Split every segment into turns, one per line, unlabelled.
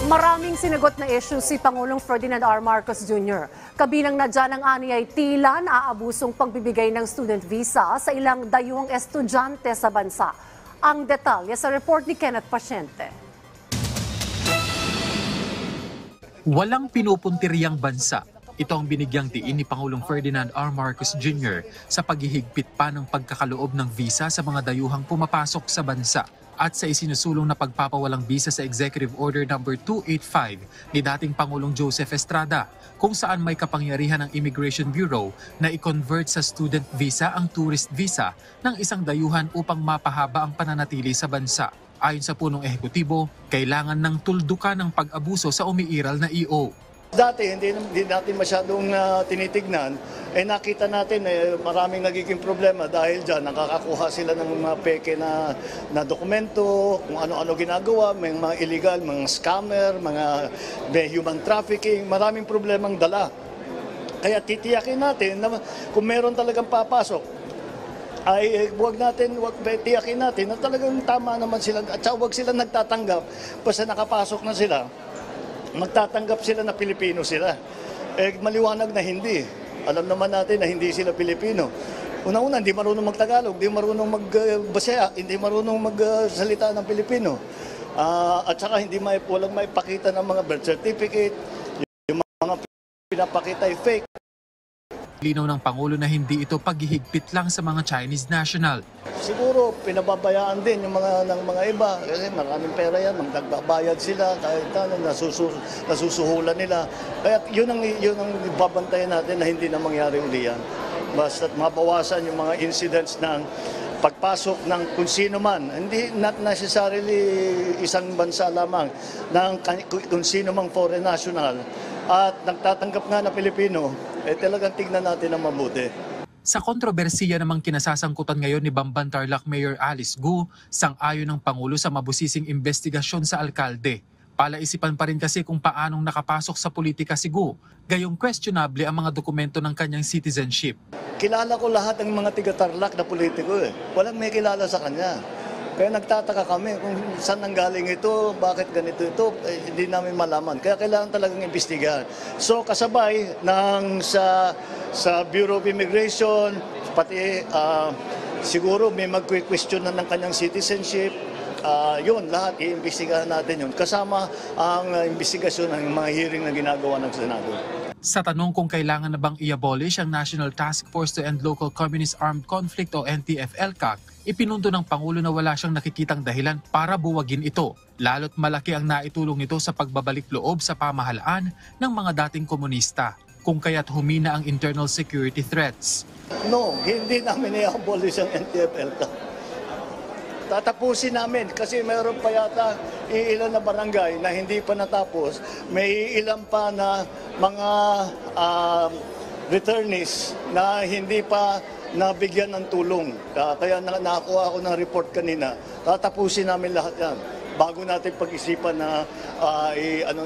Maraming sinagot na issue si Pangulong Ferdinand R. Marcos Jr. Kabilang na dyan ang ani ay tila naaabusong pagbibigay ng student visa sa ilang dayuhang estudyante sa bansa. Ang detalye sa report ni Kenneth Pasyente.
Walang pinupuntiriyang bansa. Ito ang binigyang diin ni Pangulong Ferdinand R. Marcos Jr. sa paghihigpit pa ng pagkakaloob ng visa sa mga dayuhang pumapasok sa bansa at sa isinusulong na pagpapawalang visa sa Executive Order No. 285 ni dating Pangulong Joseph Estrada, kung saan may kapangyarihan ng Immigration Bureau na i-convert sa student visa ang tourist visa ng isang dayuhan upang mapahaba ang pananatili sa bansa. Ayon sa punong ehekutibo, kailangan ng tuldukan ng pag-abuso sa umiiral na EO.
Dati hindi natin masyadong tinitignan, nakita natin maraming nagiging problema dahil dyan nakakakuha sila ng mga peke na dokumento, kung ano-ano ginagawa, may mga illegal, mga scammer, may human trafficking, maraming problemang dala. Kaya titiyakin natin na kung meron talagang papasok, ay tiyakin natin na talagang tama naman sila at huwag sila nagtatanggap basta nakapasok na sila. Magtatanggap sila na Pilipino sila. Maliwanag na hindi. Alam naman natin na hindi sila Pilipino. Una-una, hindi marunong magtagalog, hindi marunong magbasya, hindi marunong magsalita ng Pilipino. At saka walang maipakita ng mga birth certificate, yung mga pinapakita ay fake.
Linaw ng Pangulo na hindi ito paghihigpit lang sa mga Chinese national.
Siguro pinababayaan din yung ng mga iba kasi maraming pera yan, nagbabayad sila kahit nasusuhulan nila. Kaya yun ang babantayan natin na hindi na mangyari uli yan. Basta't mabawasan yung mga incidents ng pagpasok ng kung sino man, hindi not necessarily isang bansa lamang, ng kung sino mang foreign national at nagtatanggap nga na Pilipino, talagang tignan natin ang mabuti.
Sa kontrobersiya namang kinasasangkutan ngayon ni Bamban Tarlac Mayor Alice Gu, sang-ayon ng Pangulo sa mabusising investigasyon sa alkalde. Palaisipan pa rin kasi kung paanong nakapasok sa politika si Gu, gayong questionable ang mga dokumento ng kanyang citizenship.
Kilala ko lahat ng mga tiga-Tarlac na politiko Walang may kilala sa kanya. Kaya nagtataka kami kung saan nanggaling ito, bakit ganito ito, hindi namin malaman. Kaya kailangan talagang imbestigahan. So kasabay sa Bureau of Immigration, pati siguro may mag-question na ng kanyang citizenship, yun, lahat iimbestigahan natin yun. Kasama ang investigasyon ng mga hearing na ginagawa ng Senado.
Sa tanong kung kailangan na bang i-abolish ang National Task Force to End Local Communist Armed Conflict o NTF-ELCAC, ipinundo ng Pangulo na wala siyang nakikitang dahilan para buwagin ito, lalo't malaki ang naitulong nito sa pagbabalik loob sa pamahalaan ng mga dating komunista, kung kaya't humina ang internal security threats.
No, hindi namin i-abolish ang NTF-ELCAC. Tatapusin namin kasi mayroon pa yata ilan na barangay na hindi pa natapos. May ilan pa na mga returnees na hindi pa nabigyan ng tulong. Kaya nakakuha ako ng report kanina. Tatapusin namin lahat yan. Bago natin pag-isipan na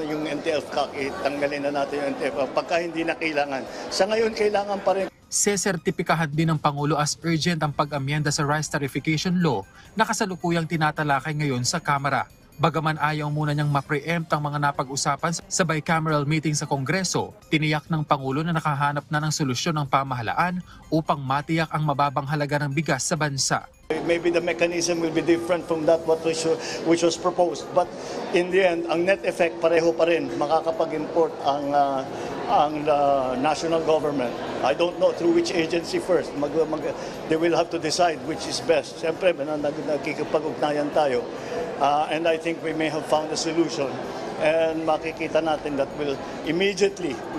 yung NTF-CAC, tanggalin na natin yung NTF pagka hindi na kailangan. Sa ngayon, kailangan pa rin.
Sesertipikahan din ng Pangulo as urgent ang pag-amyenda sa Rice Tarification Law na kasalukuyang tinatalakay ngayon sa Kamara. Bagaman ayaw muna niyang ma-preempt ang mga napag-usapan sa bicameral meeting sa Kongreso, tiniyak ng Pangulo na nakahanap na ng solusyon ng pamahalaan upang matiyak ang mababang halaga ng bigas sa bansa.
Maybe the mechanism will be different from that which was proposed. But in the end, ang net effect pareho pa rin. Makakapag-import ang national government. I don't know through which agency first. They will have to decide which is best. Siyempre, nagkikipag-ugnayan tayo. And I think we may have found a solution. And makikita natin that we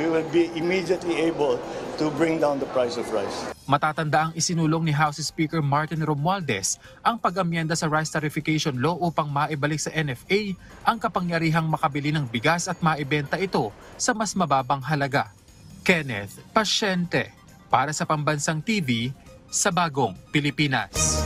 will be immediately able to bring down the price of rice.
Matatanda ang isinulong ni House Speaker Martin Romualdez ang pag-amyenda sa Rice Tarification Law upang maibalik sa NFA ang kapangyarihang makabili ng bigas at maibenta ito sa mas mababang halaga. Kenneth Pasyente, para sa Pambansang TV, sa Bagong Pilipinas.